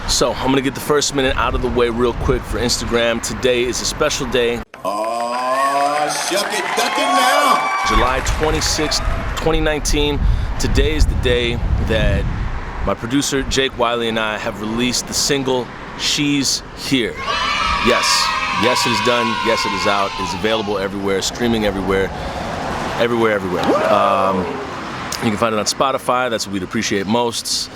So I'm gonna get the first minute out of the way real quick for Instagram. Today is a special day. Oh, shuck it, duck it now. July 26th, 2019. Today is the day that my producer Jake Wiley and I have released the single She's Here. Yes, it is done. Yes, it is out. It is available everywhere, streaming everywhere. You can find it on Spotify. That's what we'd appreciate most.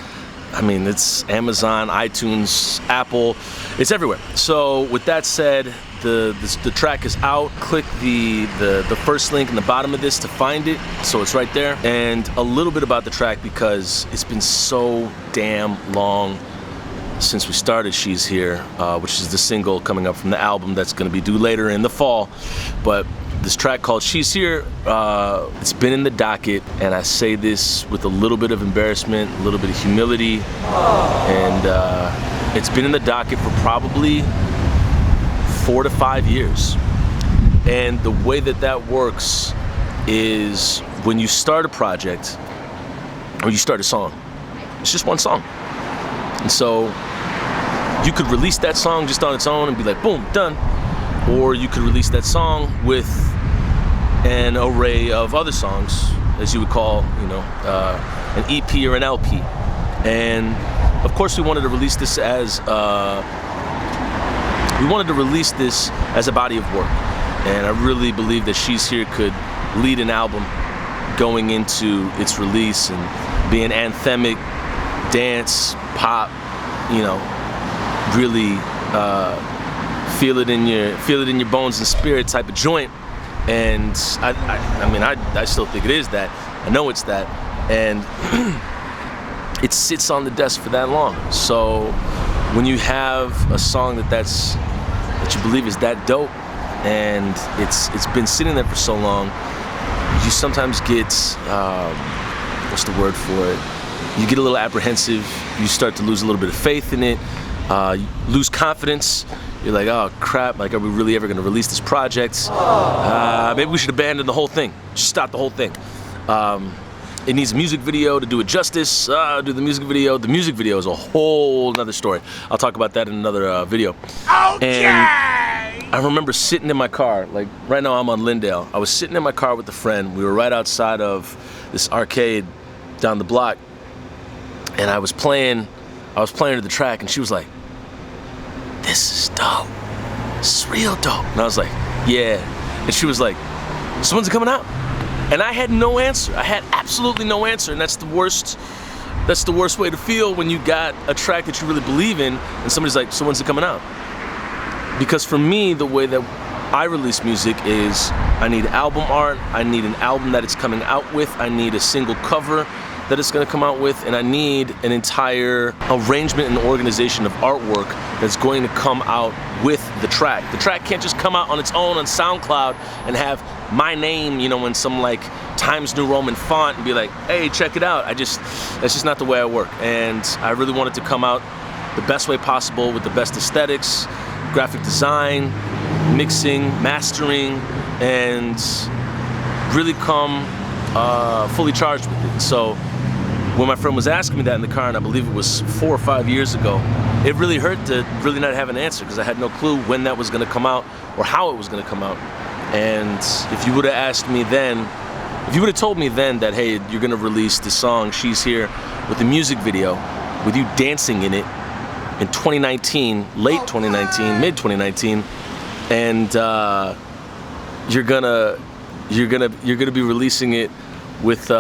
I mean, it's Amazon, iTunes, Apple, it's everywhere. So with that said, the track is out. Click the first link in the bottom of this to find it, so it's right there. And a little bit about the track, because it's been so damn long since we started She's Here, which is the single coming up from the album that's gonna be due later in the fall. But this track called She's Here, it's been in the docket, and I say this with a little bit of embarrassment, a little bit of humility, and it's been in the docket for probably 4 to 5 years. And the way that works is when you start a project, or you start a song, it's just one song. And so you could release that song just on its own and be like, boom, done. Or you could release that song with an array of other songs, as you would call, an EP or an LP. And of course, we wanted to release this as a body of work. And I really believe that She's Here could lead an album going into its release and be an anthemic dance, pop, really feel it in your bones and spirit type of joint. And I still think it is that. I know it's that, and it sits on the desk for that long. So when you have a song that you believe is that dope, and it's been sitting there for so long, you sometimes get what's the word for it? You get a little apprehensive. You start to lose a little bit of faith in it. You lose confidence. You're like, oh crap, like, are we really ever gonna release this project? Maybe we should abandon the whole thing. Just stop the whole thing. It needs a music video to do it justice. Do the music video. The music video is a whole nother story. I'll talk about that in another video. Okay. And I remember sitting in my car, like right now I'm on Lindale. I was sitting in my car with a friend. We were right outside of this arcade down the block, and I was playing her the track, and she was like, this is dope. This is real dope. And I was like, yeah. And she was like, so when's it coming out? And I had no answer. I had absolutely no answer. And that's the worst way to feel, when you got a track that you really believe in and somebody's like, so when's it coming out? Because for me, the way that I release music is I need album art, I need an album that it's coming out with, I need a single cover that it's gonna come out with, and I need an entire arrangement and organization of artwork that's going to come out with the track. The track can't just come out on its own on SoundCloud and have my name, in some like Times New Roman font and be like, hey, check it out. That's just not the way I work. And I really wanted to come out the best way possible with the best aesthetics, graphic design, mixing, mastering, and really come fully charged with it. So when my friend was asking me that in the car, and I believe it was 4 or 5 years ago, it really hurt to really not have an answer, because I had no clue when that was going to come out or how it was going to come out. And if you would have asked me then, if you would have told me then that, hey, you're going to release the song She's Here with a music video, with you dancing in it in 2019, late 2019, mid 2019, and you're gonna be releasing it with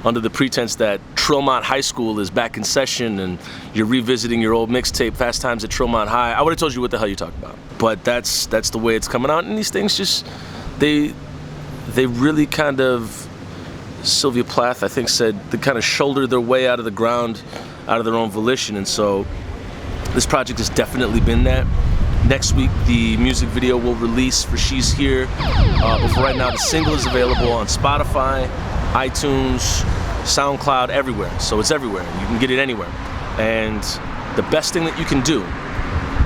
under the pretense that Trillmont High School is back in session and you're revisiting your old mixtape Fast Times at Trillmont High, I would have told you what the hell you talking about. But that's the way it's coming out, and these things just they really kind of, Sylvia Plath I think said, they kind of shoulder their way out of the ground out of their own volition. And so this project has definitely been that. Next week the music video will release for She's Here, but for right now the single is available on Spotify, iTunes, SoundCloud, everywhere. So it's everywhere. You can get it anywhere. And the best thing that you can do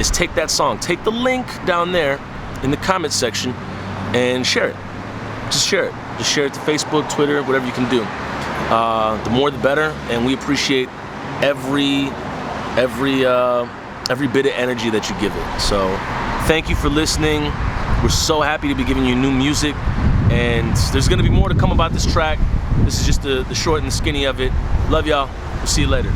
is take that song, take the link down there in the comment section and share it. Just share it. Just share it to Facebook, Twitter, whatever you can do. The more the better, and we appreciate every every bit of energy that you give it. So thank you for listening. We're so happy to be giving you new music, and there's gonna be more to come about this track. This is just the short and the skinny of it. Love y'all. We'll see you later.